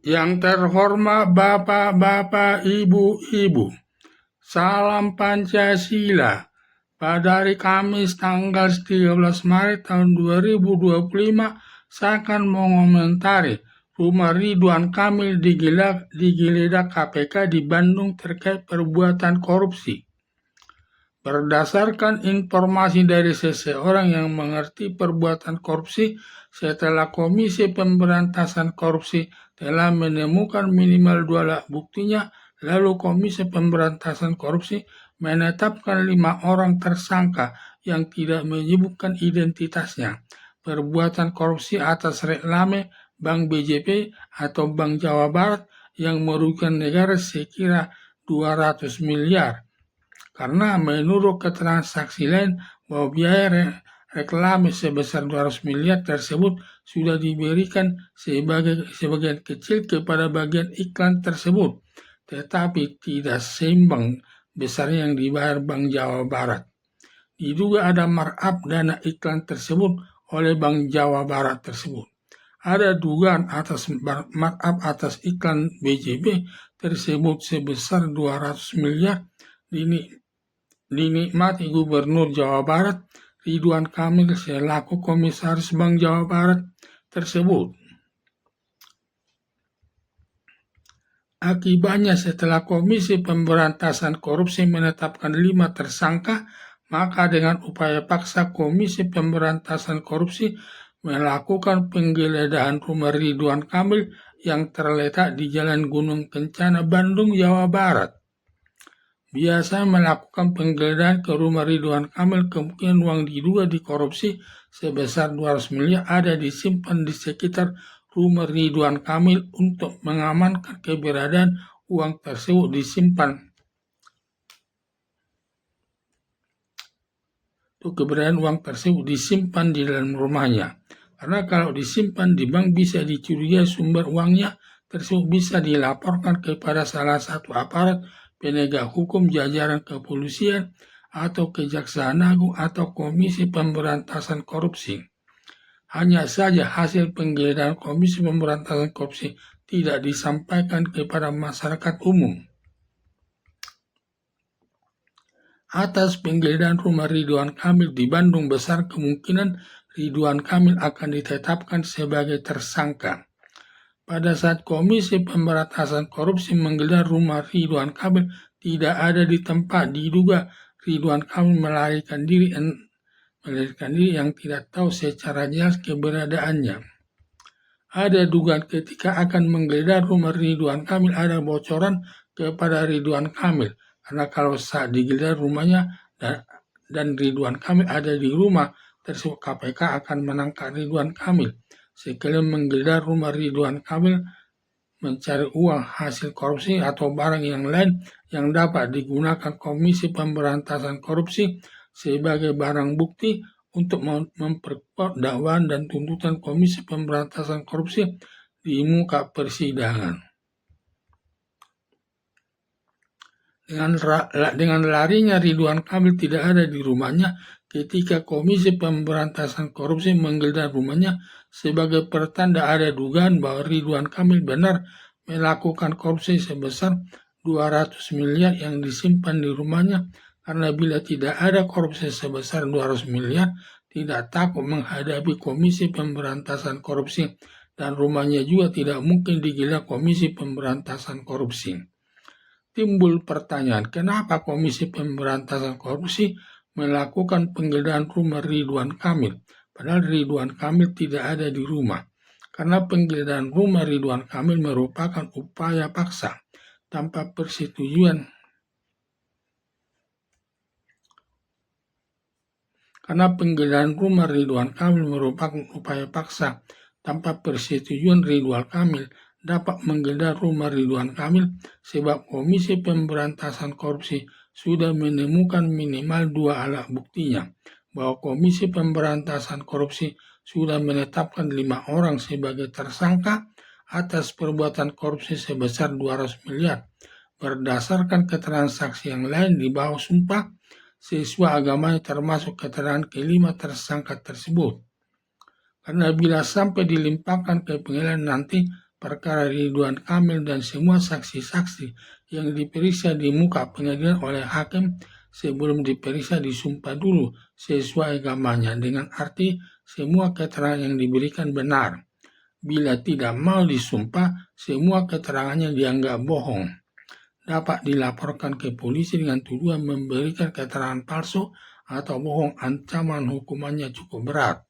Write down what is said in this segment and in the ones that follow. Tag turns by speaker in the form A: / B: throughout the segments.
A: Yang terhormat Bapak-Bapak, Ibu-Ibu, salam Pancasila. Pada hari Kamis tanggal 13 Maret tahun 2025, saya akan mengomentari rumah Ridwan Kamil digeledah KPK di Bandung terkait perbuatan korupsi. Berdasarkan informasi dari seseorang yang mengerti perbuatan korupsi, setelah Komisi Pemberantasan Korupsi telah menemukan minimal 2 alat buktinya, lalu Komisi Pemberantasan Korupsi menetapkan 5 orang tersangka yang tidak menyebutkan identitasnya. Perbuatan korupsi atas reklame Bank BJP atau Bank Jawa Barat yang merugikan negara sekira 200 miliar. Karena menurut keterangan saksi lain bahwa biaya reklame sebesar 200 miliar tersebut sudah diberikan sebagian kecil kepada bagian iklan tersebut, tetapi tidak seimbang besarnya yang dibayar Bank Jawa Barat. Diduga ada markup dana iklan tersebut oleh Bank Jawa Barat tersebut. Ada dugaan atas markup atas iklan BJB tersebut sebesar 200 miliar dinikmati Gubernur Jawa Barat Ridwan Kamil selaku Komisaris Bank Jawa Barat tersebut. Akibatnya setelah Komisi Pemberantasan Korupsi menetapkan 5 tersangka, maka dengan upaya paksa Komisi Pemberantasan Korupsi melakukan penggeledahan rumah Ridwan Kamil yang terletak di Jalan Gunung Kencana, Bandung, Jawa Barat. Biasa melakukan penggeledahan ke rumah Ridwan Kamil, kemungkinan uang diduga dikorupsi sebesar 200 miliar ada disimpan di sekitar rumah Ridwan Kamil untuk mengamankan keberadaan uang tersebut disimpan. Di dalam rumahnya. Karena kalau disimpan di bank bisa dicurigai sumber uangnya tersebut bisa dilaporkan kepada salah satu aparat penegak hukum jajaran kepolisian atau Kejaksaan Agung atau Komisi Pemberantasan Korupsi. Hanya saja hasil penggeledahan Komisi Pemberantasan Korupsi tidak disampaikan kepada masyarakat umum. Atas penggeledahan rumah Ridwan Kamil di Bandung, besar kemungkinan Ridwan Kamil akan ditetapkan sebagai tersangka. Pada saat Komisi Pemberantasan Korupsi menggeledah rumah Ridwan Kamil, tidak ada di tempat diduga Ridwan Kamil melarikan diri yang tidak tahu secara jelas keberadaannya. Ada dugaan ketika akan menggeledah rumah Ridwan Kamil ada bocoran kepada Ridwan Kamil, karena kalau saat digeledah rumahnya dan Ridwan Kamil ada di rumah tersebut, KPK akan menangkap Ridwan Kamil. Sekalian menggeledah rumah Ridwan Kamil mencari uang hasil korupsi atau barang yang lain yang dapat digunakan Komisi Pemberantasan Korupsi sebagai barang bukti untuk memperkuat dakwaan dan tuntutan Komisi Pemberantasan Korupsi di muka persidangan. Dengan larinya Ridwan Kamil tidak ada di rumahnya ketika Komisi Pemberantasan Korupsi menggeledah rumahnya sebagai pertanda ada dugaan bahwa Ridwan Kamil benar melakukan korupsi sebesar 200 miliar yang disimpan di rumahnya, karena bila tidak ada korupsi sebesar 200 miliar, tidak takut menghadapi Komisi Pemberantasan Korupsi dan rumahnya juga tidak mungkin digeledah Komisi Pemberantasan Korupsi. Timbul pertanyaan, kenapa Komisi Pemberantasan Korupsi melakukan penggeledahan rumah Ridwan Kamil, padahal Ridwan Kamil tidak ada di rumah? Karena penggeledahan rumah Ridwan Kamil merupakan upaya paksa tanpa persetujuan. Karena penggeledahan rumah Ridwan Kamil merupakan upaya paksa tanpa persetujuan Ridwan Kamil dapat menggeledah rumah Ridwan Kamil sebab Komisi Pemberantasan Korupsi sudah menemukan minimal 2 alat buktinya, bahwa Komisi Pemberantasan Korupsi sudah menetapkan 5 orang sebagai tersangka atas perbuatan korupsi sebesar 200 miliar. Berdasarkan keterangan saksi yang lain di bawah sumpah, siswa agamanya termasuk keterangan kelima tersangka tersebut. Karena bila sampai dilimpahkan ke pengadilan nanti, perkara Ridwan Kamil dan semua saksi-saksi yang diperiksa di muka pengadilan oleh hakim sebelum diperiksa disumpah dulu sesuai agamanya, dengan arti semua keterangan yang diberikan benar. Bila tidak mau disumpah, semua keterangannya dianggap bohong. Dapat dilaporkan ke polisi dengan tuduhan memberikan keterangan palsu atau bohong. Ancaman hukumannya cukup berat.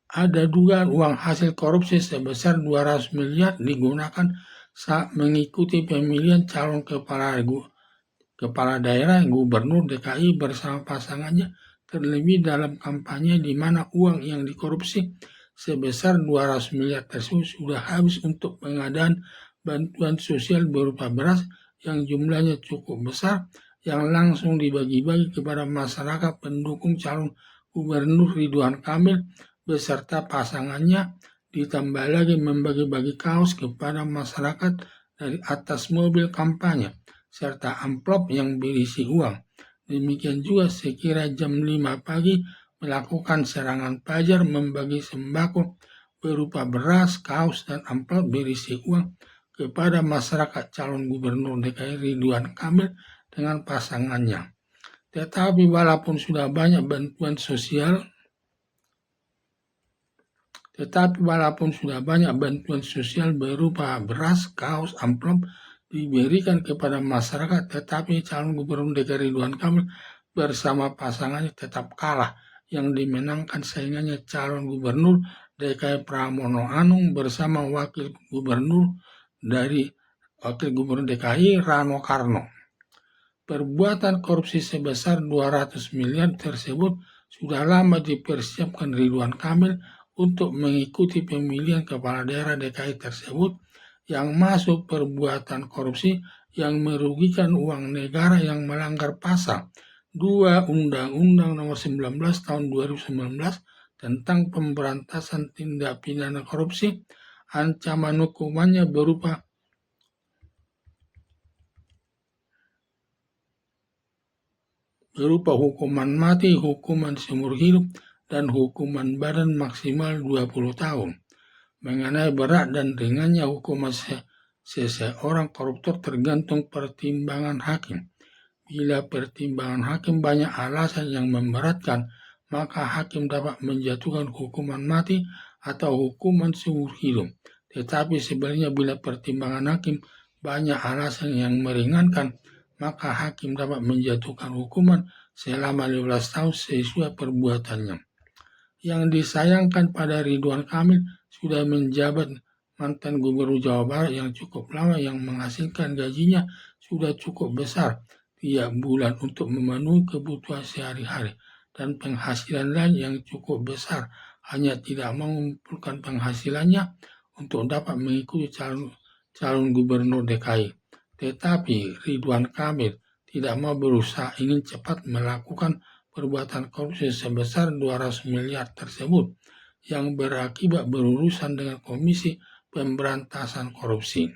A: Ada dugaan uang hasil korupsi sebesar 200 miliar digunakan saat mengikuti pemilihan calon kepala daerah gubernur DKI bersama pasangannya, terlebih dalam kampanye di mana uang yang dikorupsi sebesar 200 miliar tersebut sudah habis untuk pengadaan bantuan sosial berupa beras yang jumlahnya cukup besar yang langsung dibagi-bagi kepada masyarakat pendukung calon gubernur Ridwan Kamil beserta pasangannya, ditambah lagi membagi-bagi kaos kepada masyarakat dari atas mobil kampanye serta amplop yang berisi uang. Demikian juga sekira jam 5 pagi melakukan serangan fajar membagi sembako berupa beras, kaos, dan amplop berisi uang kepada masyarakat calon gubernur DKI Ridwan Kamil dengan pasangannya. Tetapi walaupun sudah banyak bantuan sosial berupa beras, kaos, amplop diberikan kepada masyarakat, tetapi calon gubernur DKI Ridwan Kamil bersama pasangannya tetap kalah, yang dimenangkan saingannya calon gubernur DKI Pramono Anung bersama wakil gubernur DKI Rano Karno. Perbuatan korupsi sebesar 200 miliar tersebut sudah lama dipersiapkan Ridwan Kamil untuk mengikuti pemilihan kepala daerah DKI tersebut, yang masuk perbuatan korupsi yang merugikan uang negara yang melanggar pasal 2 Undang-Undang Nomor 19 Tahun 2019 tentang pemberantasan tindak pidana korupsi. Ancaman hukumannya berupa hukuman mati, hukuman seumur hidup, dan hukuman badan maksimal 20 tahun. Mengenai berat dan ringannya hukuman seseorang koruptor tergantung pertimbangan hakim. Bila pertimbangan hakim banyak alasan yang memberatkan, maka hakim dapat menjatuhkan hukuman mati atau hukuman seumur hidup. Tetapi sebenarnya bila pertimbangan hakim banyak alasan yang meringankan, maka hakim dapat menjatuhkan hukuman selama 15 tahun sesuai perbuatannya. Yang disayangkan pada Ridwan Kamil sudah menjabat mantan gubernur Jawa Barat yang cukup lama, yang menghasilkan gajinya sudah cukup besar tiap bulan untuk memenuhi kebutuhan sehari-hari, dan penghasilan lain yang cukup besar, hanya tidak mengumpulkan penghasilannya untuk dapat mengikuti calon gubernur DKI. Tetapi Ridwan Kamil tidak mau berusaha, ingin cepat melakukan perbuatan korupsi sebesar 200 miliar tersebut yang berakibat berurusan dengan Komisi Pemberantasan Korupsi.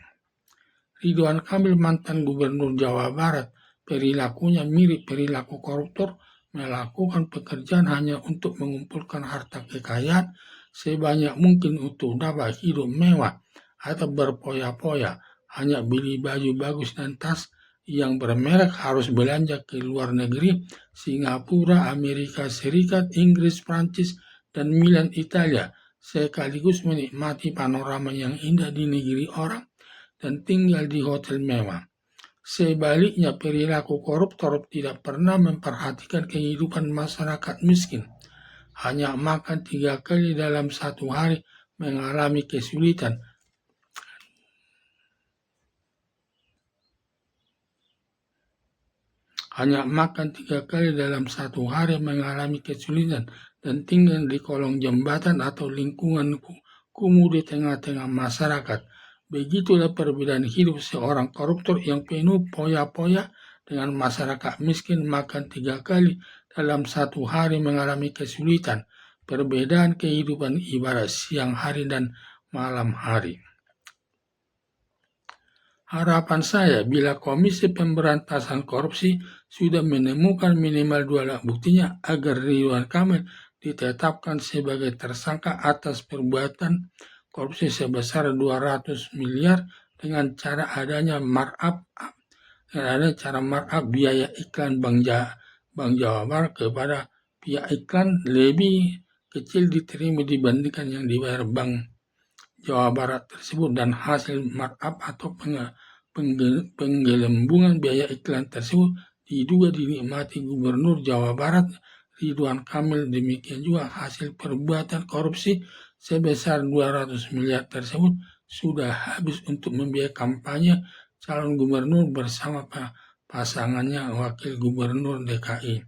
A: Ridwan Kamil, mantan gubernur Jawa Barat, perilakunya mirip perilaku koruptor, melakukan pekerjaan hanya untuk mengumpulkan harta kekayaan sebanyak mungkin untuk dapat hidup mewah atau berpoya-poya, hanya beli baju bagus dan tas yang bermerek, harus belanja ke luar negeri, Singapura, Amerika Serikat, Inggris, Prancis, dan Milan, Italia, sekaligus menikmati panorama yang indah di negeri orang dan tinggal di hotel mewah. Sebaliknya, perilaku koruptor tidak pernah memperhatikan kehidupan masyarakat miskin. Hanya makan 3 kali dalam satu hari mengalami kesulitan. Dan tinggal di kolong jembatan atau lingkungan kumuh di tengah-tengah masyarakat. Begitulah perbedaan hidup seorang koruptor yang penuh poya-poya dengan masyarakat miskin makan 3 kali dalam satu hari mengalami kesulitan. Perbedaan kehidupan ibarat siang hari dan malam hari. Harapan saya, bila Komisi Pemberantasan Korupsi sudah menemukan minimal 2 alat buktinya agar Ridwan Kamil ditetapkan sebagai tersangka atas perbuatan korupsi sebesar 200 miliar dengan cara adanya markup biaya iklan Bank Jawa Barat kepada pihak iklan lebih kecil diterima dibandingkan yang dibayar Bank Jawa Barat tersebut, dan hasil markup atau penggelembungan biaya iklan tersebut diduga dinikmati Gubernur Jawa Barat Ridwan Kamil. Demikian juga hasil perbuatan korupsi sebesar 200 miliar tersebut sudah habis untuk membiayai kampanye calon gubernur bersama pasangannya Wakil Gubernur DKI.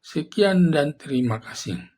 A: Sekian dan terima kasih.